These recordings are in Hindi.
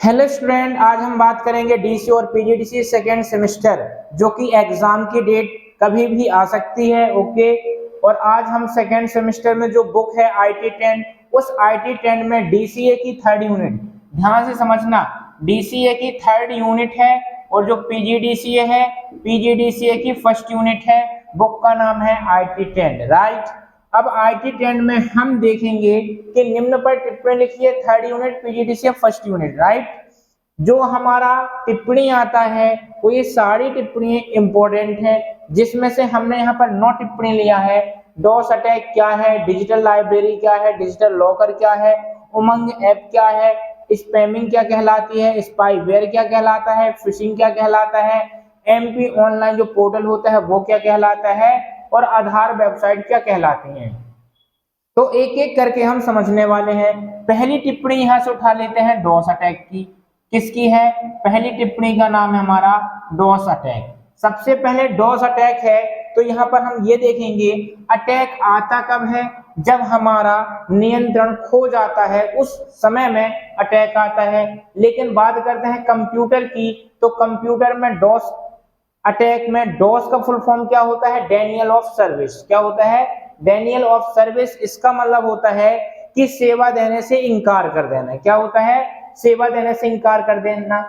हेलो स्टूडेंट, आज हम बात करेंगे डीसी और पीजीडीसी सेकेंड सेमेस्टर, जो कि एग्जाम की डेट कभी भी आ सकती है। ओके, और आज हम सेकेंड सेमेस्टर में जो बुक है आईटी 10, उस आईटी 10 में डीसीए की थर्ड यूनिट, ध्यान से समझना, डीसीए की थर्ड यूनिट है और जो पीजीडीसीए है, पीजीडीसीए की फर्स्ट यूनिट है। बुक का नाम है आईटी 10, राइट। अब आईटी 10 में हम देखेंगे कि निम्न पर टिप्पणी लिखिए, third unit PGDCA first unit, right. जो हमारा टिप्पणी आता है वो ये सारी टिप्पणी इंपॉर्टेंट है, जिसमें से हमने यहाँ पर 9 टिप्पणी लिया है। डॉस अटैक क्या है, डिजिटल लाइब्रेरी क्या है, डिजिटल लॉकर क्या है, उमंग ऐप क्या है, स्पैमिंग क्या कहलाती है, स्पाईवेयर क्या कहलाता है, फिशिंग क्या कहलाता है, एमपी ऑनलाइन जो पोर्टल होता है वो क्या कहलाता है, और आधार वेबसाइट क्या कहलाती हैं। तो एक एक करके हम समझने वाले हैं। पहली टिप्पणी यहां से उठा लेते हैं डॉस अटैक की। किसकी है? पहली टिप्पणी का नाम है हमारा डॉस अटैक। सबसे पहले डॉस अटैक है तो यहाँ पर हम ये देखेंगे अटैक आता कब है, जब हमारा नियंत्रण खो जाता है उस समय में अटैक आता है। लेकिन बात करते हैं कंप्यूटर की, तो कंप्यूटर में डॉस अटैक में डॉस का फुल फॉर्म क्या होता है? Daniel of service. क्या होता है? Daniel of service. इसका मतलब होता है कि सेवा देने से इनकार कर देना। क्या होता है? सेवा देने से इनकार कर देना।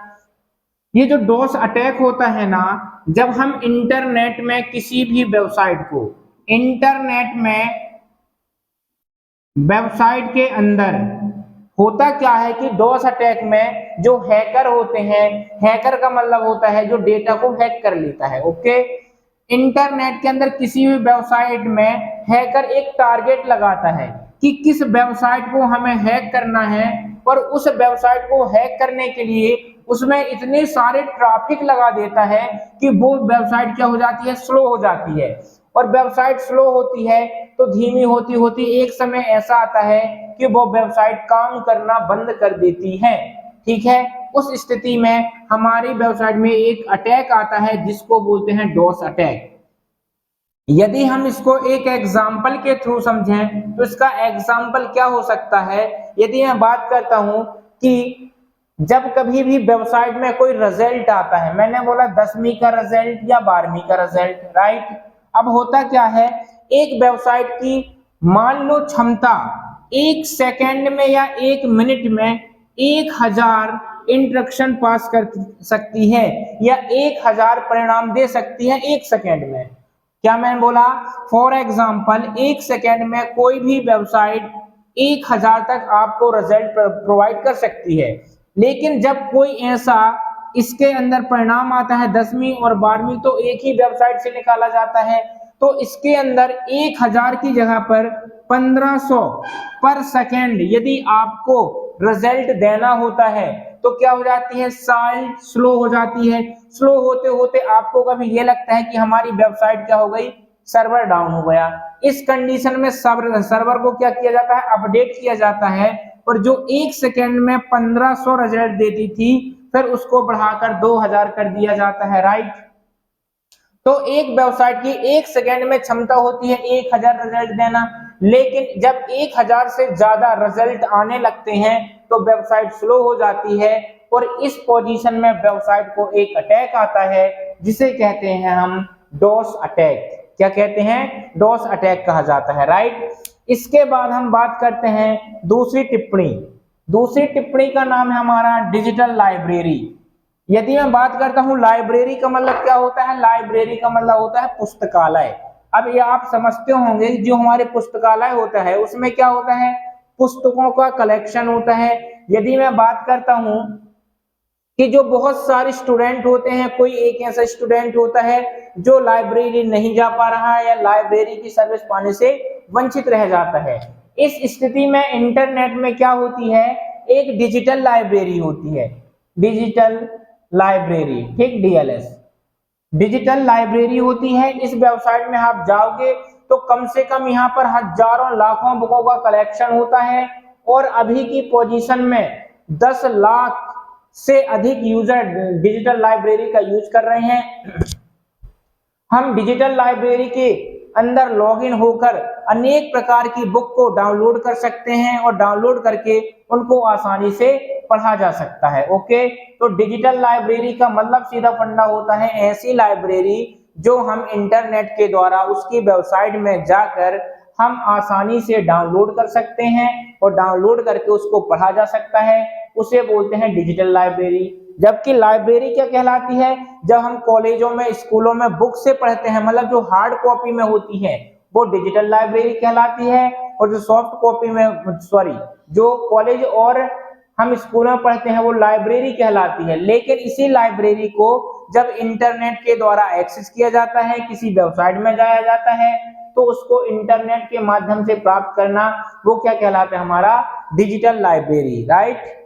ये जो डॉस अटैक होता है ना, जब हम इंटरनेट में किसी भी वेबसाइट को, इंटरनेट में वेबसाइट के अंदर होता क्या है कि डॉस अटैक में जो हैकर होते हैं, हैकर का मतलब होता है जो डेटा को हैक कर लेता है। ओके, इंटरनेट के अंदर किसी भी वेबसाइट में हैकर एक टारगेट लगाता है कि किस वेबसाइट को हमें हैक करना है, और उस वेबसाइट को हैक करने के लिए उसमें इतने सारे ट्रैफिक लगा देता है कि वो वेबसाइट क्या हो जाती है? स्लो हो जाती है। और वेबसाइट स्लो होती है तो धीमी होती होती एक समय ऐसा आता है कि वो वेबसाइट काम करना बंद कर देती है। ठीक है, उस स्थिति में हमारी वेबसाइट में एक अटैक आता है जिसको बोलते हैं डॉस अटैक। यदि हम इसको एक एग्जाम्पल के थ्रू समझें तो इसका एग्जाम्पल क्या हो सकता है? यदि मैं बात करता हूं कि जब कभी भी वेबसाइट में कोई रिजल्ट आता है, मैंने बोला 10वीं का रिजल्ट या 12वीं का रिजल्ट, राइट। अब होता क्या है, एक वेबसाइट की मान लो क्षमता एक सेकेंड में या एक मिनट में 1000 इंस्ट्रक्शन पास कर सकती है या 1000 परिणाम दे सकती है एक सेकेंड में। क्या मैंने बोला? फॉर एग्जाम्पल एक सेकेंड में कोई भी वेबसाइट 1000 तक आपको रिजल्ट प्रोवाइड कर सकती है। लेकिन जब कोई ऐसा इसके अंदर परिणाम आता है 10वीं और 12वीं, तो एक ही वेबसाइट से निकाला जाता है। तो इसके अंदर 1000 की जगह पर 1500 पर सेकेंड यदि आपको रिजल्ट देना होता है तो क्या हो जाती है? साइट स्लो हो जाती है। स्लो होते होते आपको कभी ये लगता है कि हमारी वेबसाइट क्या हो गई? सर्वर डाउन हो गया। इस कंडीशन में सर्वर को क्या किया जाता है? अपडेट किया जाता है, और जो एक सेकेंड में 1500 रिजल्ट देती थी फिर उसको बढ़ाकर 2000 कर दिया जाता है, राइट। तो एक वेबसाइट की एक सेकेंड में क्षमता होती है 1000 रिजल्ट देना, लेकिन जब 1000 से ज्यादा रिजल्ट आने लगते हैं तो वेबसाइट स्लो हो जाती है, और इस पोजीशन में वेबसाइट को एक अटैक आता है जिसे कहते हैं हम डॉस अटैक। क्या कहते हैं? डॉस अटैक कहा जाता है, राइट। इसके बाद हम बात करते हैं दूसरी टिप्पणी। दूसरी टिप्पणी का नाम है हमारा डिजिटल लाइब्रेरी। यदि मैं बात करता हूं लाइब्रेरी का मतलब क्या होता है? लाइब्रेरी का मतलब होता है पुस्तकालय। अब ये आप समझते होंगे जो हमारे पुस्तकालय होता है उसमें क्या होता है? पुस्तकों का कलेक्शन होता है। यदि मैं बात करता हूं कि जो बहुत सारे स्टूडेंट होते हैं, कोई एक ऐसा स्टूडेंट होता है जो लाइब्रेरी नहीं जा पा रहा है या लाइब्रेरी की सर्विस पाने से वंचित रह जाता है, इस स्थिति में इंटरनेट में क्या होती है? एक डिजिटल लाइब्रेरी होती है, डिजिटल लाइब्रेरी, ठीक, डीएलएस। डिजिटल लाइब्रेरी होती है। इस वेबसाइट में आप जाओगे तो कम से कम यहाँ पर हजारों लाखों बुकों का कलेक्शन होता है, और अभी की पोजीशन में 10 लाख से अधिक यूजर डिजिटल लाइब्रेरी का यूज कर रहे हैं। हम डिजिटल लाइब्रेरी के अंदर लॉगिन होकर अनेक प्रकार की बुक को डाउनलोड कर सकते हैं और डाउनलोड करके उनको आसानी से पढ़ा जा सकता है। ओके, तो डिजिटल लाइब्रेरी का मतलब सीधा फंडा होता है ऐसी लाइब्रेरी जो हम इंटरनेट के द्वारा उसकी वेबसाइट में जाकर हम आसानी से डाउनलोड कर सकते हैं और डाउनलोड करके उसको पढ़ा जा सकता है, उसे बोलते हैं डिजिटल लाइब्रेरी। जबकि लाइब्रेरी क्या कहलाती है, जब हम कॉलेजों में स्कूलों में बुक से पढ़ते हैं, मतलब जो हार्ड कॉपी में होती है वो डिजिटल लाइब्रेरी कहलाती है, और जो सॉफ्ट कॉपी में जो कॉलेज और हम स्कूल में पढ़ते हैं वो लाइब्रेरी कहलाती है। लेकिन इसी लाइब्रेरी को जब इंटरनेट के द्वारा एक्सेस किया जाता है, किसी वेबसाइट में जाया जाता है, तो उसको इंटरनेट के माध्यम से प्राप्त करना वो क्या कहलाता है, हमारा डिजिटल लाइब्रेरी, राइट।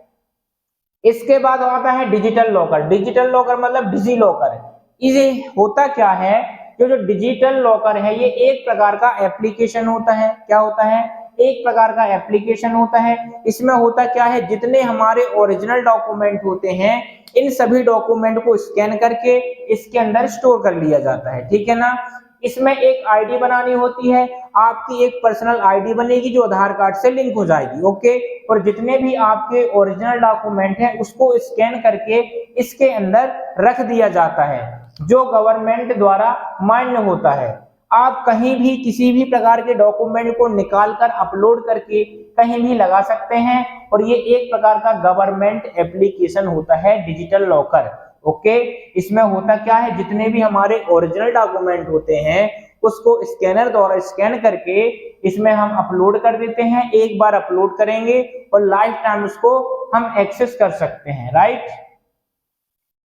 इसके बाद आता है डिजिटल लॉकर। डिजिटल लॉकर मतलब डिजी लॉकर। ये होता क्या है, जो डिजिटल लॉकर है ये एक प्रकार का एप्लीकेशन होता है। क्या होता है, एक प्रकार का एप्लीकेशन होता है। इसमें होता क्या है, जितने हमारे ओरिजिनल डॉक्यूमेंट होते हैं इन सभी डॉक्यूमेंट को स्कैन करके इसके अंदर स्टोर कर लिया जाता है, ठीक है ना। इसमें एक आईडी बनानी होती है, आपकी एक पर्सनल आईडी बनेगी जो आधार कार्ड से लिंक हो जाएगी। ओके, और जितने भी आपके ओरिजिनल डॉक्यूमेंट हैं उसको स्कैन करके इसके अंदर रख दिया जाता है, जो गवर्नमेंट द्वारा मान्य होता है। आप कहीं भी किसी भी प्रकार के डॉक्यूमेंट को निकाल कर अपलोड करके कहीं भी लगा सकते हैं, और ये एक प्रकार का गवर्नमेंट एप्लीकेशन होता है डिजिटल लॉकर। ओके, इसमें होता क्या है, जितने भी हमारे ओरिजिनल डॉक्यूमेंट होते हैं उसको स्कैनर द्वारा स्कैन करके इसमें हम अपलोड कर देते हैं। एक बार अपलोड करेंगे और लाइफ टाइम उसको हम एक्सेस कर सकते हैं, राइट।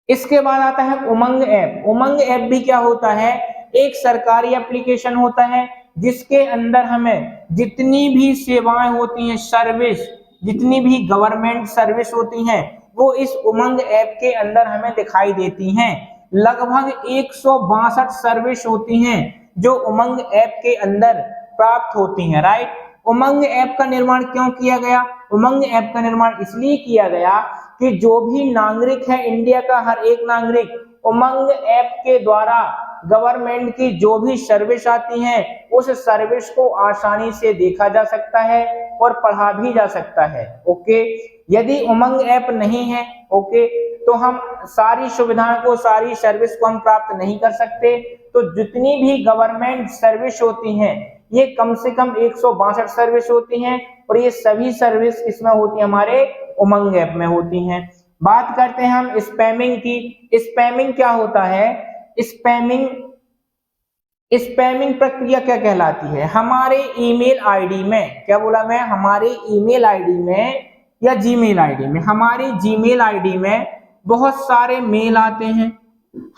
इसके बाद आता है उमंग ऐप। उमंग ऐप भी क्या होता है, एक सरकारी एप्लीकेशन होता है जिसके अंदर हमें जितनी भी सेवाएं होती हैं, सर्विस, जितनी भी गवर्नमेंट सर्विस होती हैं वो इस उमंग ऐप के अंदर हमें दिखाई देती हैं। लगभग 162 सर्विस होती हैं जो उमंग ऐप के अंदर प्राप्त होती हैं, राइट। उमंग ऐप का निर्माण क्यों किया गया, उमंग ऐप का निर्माण इसलिए किया गया कि जो भी नागरिक है, इंडिया का हर एक नागरिक उमंग ऐप के द्वारा गवर्नमेंट की जो भी सर्विस आती हैं उस सर्विस को आसानी से देखा जा सकता है और पढ़ा भी जा सकता है। ओके, यदि उमंग ऐप नहीं है, ओके, तो हम सारी सुविधाओं को, सारी सर्विस को हम प्राप्त नहीं कर सकते। तो जितनी भी गवर्नमेंट सर्विस होती हैं ये कम से कम 162 सर्विस होती हैं, और ये सभी सर्विस इसमें होती है, हमारे उमंग ऐप में होती हैं। बात करते हैं हम स्पैमिंग की। स्पैमिंग क्या होता है, स्पैमिंग प्रक्रिया क्या कहलाती है, हमारे ईमेल आईडी में, क्या बोला मैं, हमारे ईमेल आईडी में या जीमेल आईडी में, हमारी जीमेल आईडी में बहुत सारे मेल आते हैं।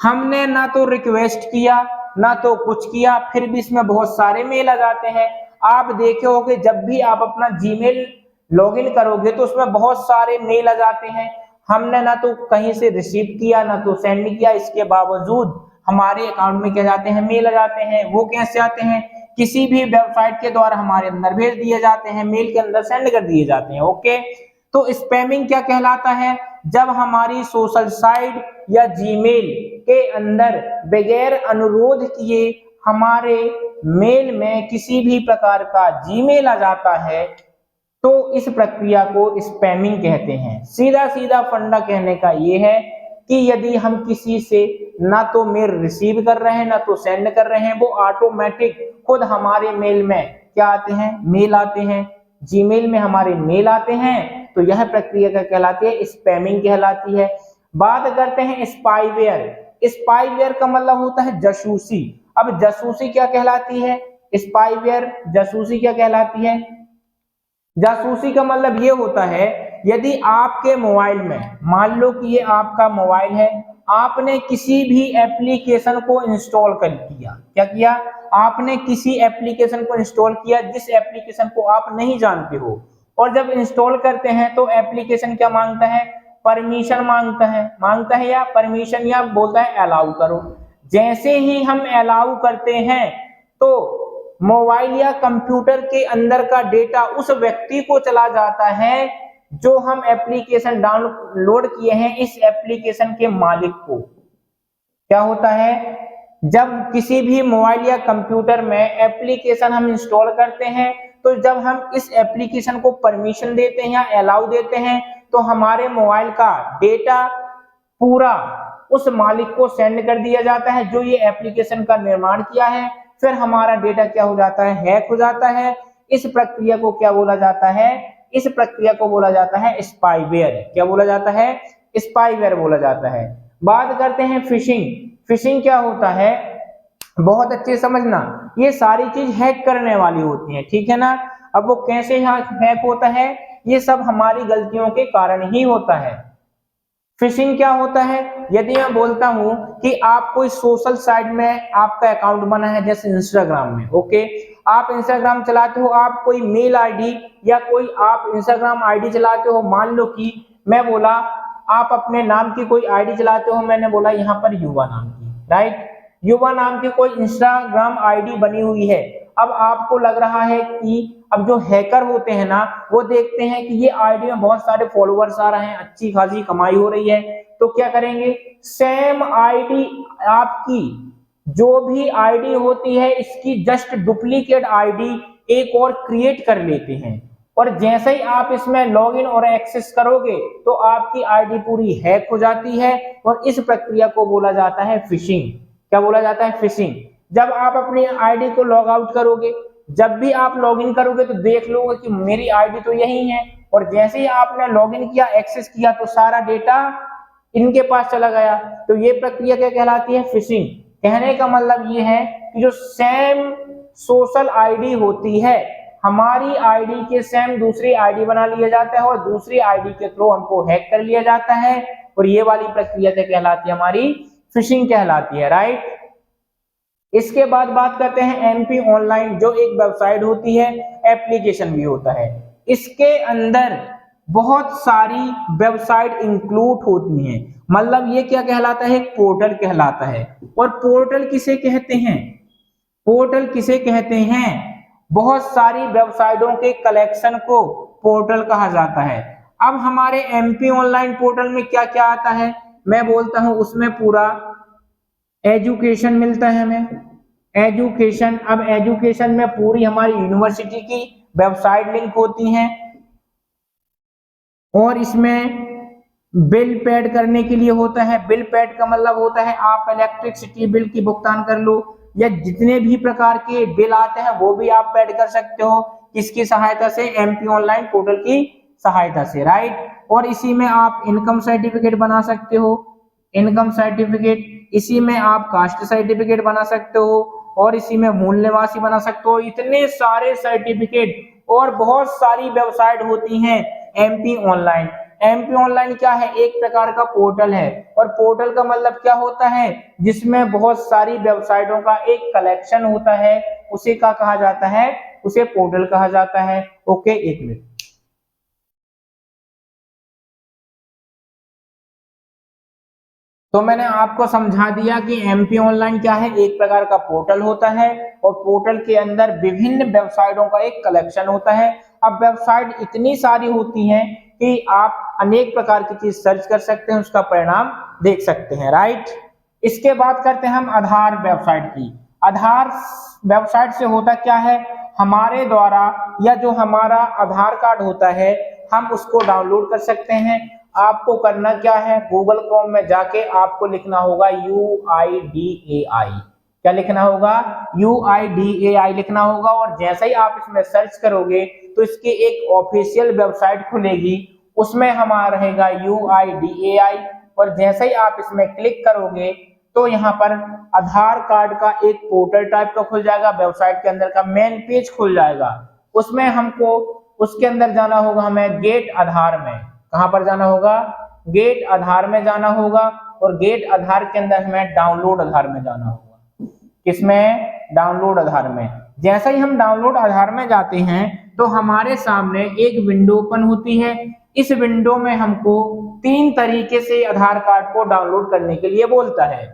हमने ना तो रिक्वेस्ट किया ना तो कुछ किया, फिर भी इसमें बहुत सारे मेल आ जाते हैं। आप देखे होंगे जब भी आप अपना जीमेल लॉगिन करोगे तो उसमें बहुत सारे मेल आ जाते हैं। हमने ना तो कहीं से रिसीव किया ना तो सेंड किया, इसके बावजूद हमारे अकाउंट में क्या जाते हैं, मेल आ जाते हैं। वो कैसे आते हैं, किसी भी वेबसाइट के द्वारा हमारे अंदर भेज दिए जाते हैं, मेल के अंदर सेंड कर दिए जाते हैं। ओके, तो स्पैमिंग क्या कहलाता है, जब हमारी सोशल साइट या जीमेल के अंदर बगैर अनुरोध किए हमारे मेल में किसी भी प्रकार का जीमेल आ जाता है तो इस प्रक्रिया को स्पैमिंग कहते हैं। सीधा सीधा फंडा कहने का ये है कि यदि हम किसी से ना तो मेल रिसीव कर रहे हैं ना तो सेंड कर रहे हैं, वो ऑटोमेटिक खुद हमारे मेल में क्या आते हैं, मेल आते हैं, जीमेल में हमारे मेल आते हैं, तो यह प्रक्रिया क्या कहलाती है, स्पैमिंग कहलाती है। बात करते हैं स्पाईवेयर। स्पाईवेयर का मतलब होता है जासूसी। अब जासूसी क्या कहलाती है, स्पाईवेयर जासूसी क्या कहलाती है, जासूसी का मतलब ये होता है यदि आपके मोबाइल में, मान लो कि ये आपका मोबाइल है, आपने किसी भी एप्लीकेशन को इंस्टॉल कर किया, क्या किया, आपने किसी एप्लीकेशन को इंस्टॉल किया जिस एप्लीकेशन को आप नहीं जानते हो, और जब इंस्टॉल करते हैं तो एप्लीकेशन क्या मांगता है, परमिशन मांगता है या परमिशन या बोलता है अलाउ करो। जैसे ही हम अलाउ करते हैं तो मोबाइल या कंप्यूटर के अंदर का डेटा उस व्यक्ति को चला जाता है जो हम एप्लीकेशन डाउनलोड किए हैं, इस एप्लीकेशन के मालिक को। क्या होता है, जब किसी भी मोबाइल या कंप्यूटर में एप्लीकेशन हम इंस्टॉल करते हैं, तो जब हम इस एप्लीकेशन को परमिशन देते हैं या अलाउ देते हैं, तो हमारे मोबाइल का डेटा पूरा उस मालिक को सेंड कर दिया जाता है जो ये एप्लीकेशन का निर्माण किया है। फिर हमारा डेटा क्या हो जाता है, हैक हो जाता है। इस प्रक्रिया को क्या बोला जाता है, इस प्रक्रिया को बोला जाता है स्पाईवेयर। क्या बोला जाता है, स्पाईवेयर बोला जाता है। बात करते हैं फिशिंग। फिशिंग क्या होता है, बहुत अच्छे समझना, ये सारी चीज हैक करने वाली होती है, ठीक है ना। अब वो कैसे हैक होता है, ये सब हमारी गलतियों के कारण ही होता है। फिशिंग क्या होता है, यदि मैं बोलता हूं कि आप कोई सोशल साइट में आपका अकाउंट बना है, जैसे इंस्टाग्राम में, ओके, आप इंस्टाग्राम चलाते हो, आप कोई मेल आईडी या कोई आप इंस्टाग्राम आईडी चलाते हो, मान लो कि मैं बोला आप अपने नाम की कोई आईडी चलाते हो, मैंने बोला यहाँ पर युवा नाम की, राइट, युवा नाम की कोई इंस्टाग्राम आईडी बनी हुई है। अब आपको लग रहा है कि अब जो हैकर होते हैं ना, वो देखते हैं कि ये आईडी में बहुत सारे फॉलोअर्स आ रहे हैं, अच्छी खासी कमाई हो रही है, तो क्या करेंगे, सेम आईडी, आपकी जो भी आईडी होती है इसकी जस्ट डुप्लीकेट आईडी एक और क्रिएट कर लेते हैं, और जैसे ही आप इसमें लॉगिन और एक्सेस करोगे तो आपकी आईडी पूरी हैक हो जाती है, और इस प्रक्रिया को बोला जाता है फिशिंग। क्या बोला जाता है, फिशिंग। जब आप अपनी आईडी को लॉग आउट करोगे, जब भी आप लॉगिन करोगे तो देख लोगे कि मेरी आईडी तो यही है, और जैसे ही आपने लॉगिन किया, एक्सेस किया, तो सारा डेटा इनके पास चला गया। तो ये प्रक्रिया क्या कहलाती है, फिशिंग। कहने का मतलब ये है कि जो सेम सोशल आईडी होती है, हमारी आईडी के सेम दूसरी आईडी बना लिया जाता है, और दूसरी आईडी के थ्रू हमको हैक कर लिया जाता है, और ये वाली प्रक्रिया क्या कहलाती है, हमारी फिशिंग कहलाती है, राइट। इसके बाद बात करते हैं एमपी ऑनलाइन, जो एक वेबसाइट होती है, एप्लीकेशन भी होता है। इसके अंदर बहुत सारी वेबसाइट इंक्लूड होती हैं, मतलब ये क्या कहलाता है, एक पोर्टल कहलाता है। और पोर्टल किसे कहते हैं, पोर्टल किसे कहते हैं, बहुत सारी वेबसाइटों के कलेक्शन को पोर्टल कहा जाता है। अब हमारे एमपी ऑनलाइन पोर्टल में क्या क्या आता है, मैं बोलता हूं, उसमें पूरा एजुकेशन मिलता है हमें, एजुकेशन। अब एजुकेशन में पूरी हमारी यूनिवर्सिटी की वेबसाइट लिंक होती हैं, और इसमें बिल पेड करने के लिए होता है। बिल पेड का मतलब होता है आप इलेक्ट्रिसिटी बिल की भुगतान कर लो, या जितने भी प्रकार के बिल आते हैं वो भी आप पेड कर सकते हो, किसकी सहायता से, एमपी ऑनलाइन पोर्टल की सहायता से, राइट। और इसी में आप इनकम सर्टिफिकेट बना सकते हो, इनकम सर्टिफिकेट, इसी में आप कास्ट सर्टिफिकेट बना सकते हो, और इसी में मूल निवासी बना सकते हो। इतने सारे सर्टिफिकेट और बहुत सारी वेबसाइट होती हैं एमपी ऑनलाइन। एमपी ऑनलाइन क्या है, एक प्रकार का पोर्टल है, और पोर्टल का मतलब क्या होता है, जिसमें बहुत सारी वेबसाइटों का एक कलेक्शन होता है, उसे क्या कहा जाता है, उसे पोर्टल कहा जाता है। ओके, एक मिनट। तो मैंने आपको समझा दिया कि एमपी ऑनलाइन क्या है, एक प्रकार का पोर्टल होता है, और पोर्टल के अंदर विभिन्न वेबसाइटों का एक कलेक्शन होता है। अब वेबसाइट इतनी सारी होती हैं कि आप अनेक प्रकार की चीज सर्च कर सकते हैं, उसका परिणाम देख सकते हैं, राइट। इसके बाद करते हैं हम आधार वेबसाइट की। आधार वेबसाइट से होता क्या है, हमारे द्वारा या जो हमारा आधार कार्ड होता है, हम उसको डाउनलोड कर सकते हैं। आपको करना क्या है, गूगल क्रोम में जाके आपको लिखना होगा UIDAI। क्या लिखना होगा, UIDAI लिखना होगा, और जैसे ही आप इसमें सर्च करोगे तो इसकी एक ऑफिशियल वेबसाइट खुलेगी, उसमें हमारा रहेगा UIDAI, और जैसे ही आप इसमें क्लिक करोगे तो यहाँ पर आधार कार्ड का एक पोर्टल टाइप का खुल जाएगा, वेबसाइट के अंदर का मेन पेज खुल जाएगा। उसमें हमको उसके अंदर जाना होगा, हमें गेट आधार में, कहां पर जाना होगा, गेट आधार में जाना होगा, और गेट आधार के अंदर हमें डाउनलोड आधार में जाना होगा। किसमें, डाउनलोड आधार में। जैसे ही हम डाउनलोड आधार में जाते हैं तो हमारे सामने एक विंडो ओपन होती है। इस विंडो में हमको 3 तरीके से आधार कार्ड को डाउनलोड करने के लिए बोलता है,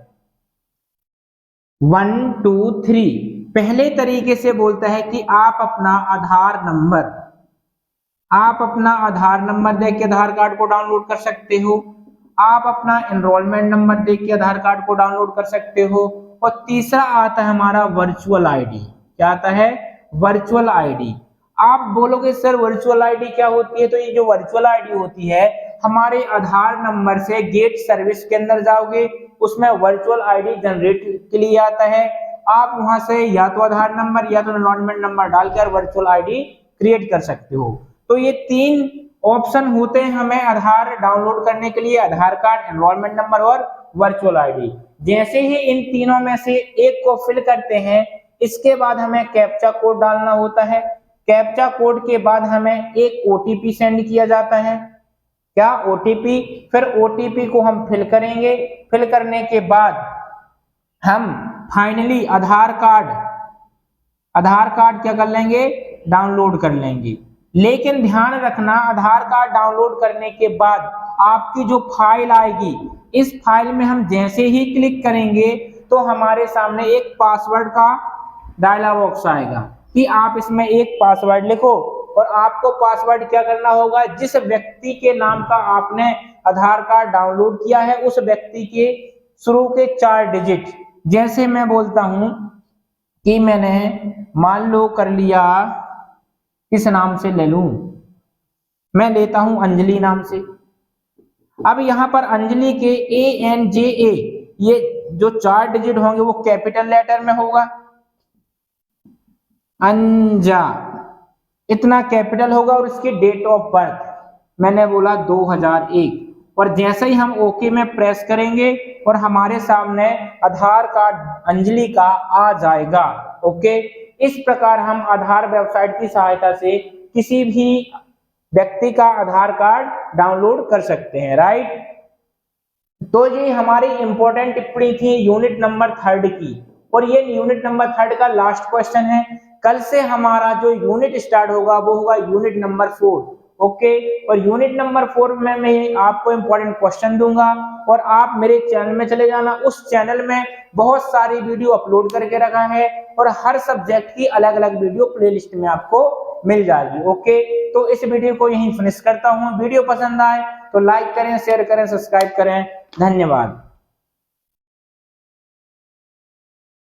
1 2 3। पहले तरीके से बोलता है कि आप अपना आधार नंबर दे के आधार कार्ड को डाउनलोड कर सकते हो, आप अपना एनरोलमेंट नंबर दे के आधार कार्ड को डाउनलोड कर सकते हो, और तीसरा आता है हमारा वर्चुअल आईडी। क्या आता है? Virtual ID. आप बोलोगे सर वर्चुअल आईडी क्या होती है? तो ये जो वर्चुअल आईडी होती है, हमारे आधार नंबर से गेट सर्विस के अंदर जाओगे, उसमें वर्चुअल आईडी जनरेट के लिए आता है। आप वहां से या तो आधार नंबर या तो एनरोलमेंट नंबर डालकर वर्चुअल आईडी क्रिएट कर सकते हो। तो ये 3 ऑप्शन होते हैं हमें आधार डाउनलोड करने के लिए, आधार कार्ड, एनरोलमेंट नंबर और वर्चुअल आईडी। जैसे ही इन तीनों में से एक को फिल करते हैं, इसके बाद हमें कैप्चा कोड डालना होता है। कैप्चा कोड के बाद हमें एक ओटीपी सेंड किया जाता है। क्या? ओटीपी। फिर ओटीपी को हम फिल करेंगे। फिल करने के बाद हम फाइनली आधार कार्ड क्या कर लेंगे? डाउनलोड कर लेंगे। लेकिन ध्यान रखना, आधार कार्ड डाउनलोड करने के बाद आपकी जो फाइल आएगी, इस फाइल में हम जैसे ही क्लिक करेंगे तो हमारे सामने एक पासवर्ड का डायलॉग बॉक्स आएगा कि आप इसमें एक पासवर्ड लिखो और आपको पासवर्ड क्या करना होगा? जिस व्यक्ति के नाम का आपने आधार कार्ड डाउनलोड किया है, उस व्यक्ति के शुरू के 4 डिजिट। जैसे मैं बोलता हूं कि मैंने मान लो कर लिया, किस नाम से ले लूं? मैं लेता हूं अंजलि नाम से। अब यहां पर अंजलि के ANJA, ये जो 4 डिजिट होंगे वो कैपिटल लेटर में होगा। अंजा, इतना कैपिटल होगा और इसकी डेट ऑफ बर्थ मैंने बोला 2001। और जैसे ही हम ओके में प्रेस करेंगे और हमारे सामने आधार कार्ड अंजलि का आ जाएगा। ओके, इस प्रकार हम आधार वेबसाइट की सहायता से किसी भी व्यक्ति का आधार कार्ड डाउनलोड कर सकते हैं। राइट, तो ये हमारी इंपॉर्टेंट टिप्पणी थी यूनिट नंबर 3 की, और ये यूनिट नंबर 3 का लास्ट क्वेश्चन है। कल से हमारा जो यूनिट स्टार्ट होगा वो होगा यूनिट नंबर 4। ओके, और यूनिट नंबर 4 में मैं आपको इंपॉर्टेंट क्वेश्चन दूंगा और आप मेरे चैनल में चले जाना। उस चैनल में बहुत सारी वीडियो अपलोड करके रखा है और हर सब्जेक्ट की अलग अलग वीडियो प्लेलिस्ट में आपको मिल जाएगी। ओके, तो इस वीडियो को यहीं फिनिश करता हूँ। वीडियो पसंद आए तो लाइक करें, शेयर करें, सब्सक्राइब करें। धन्यवाद।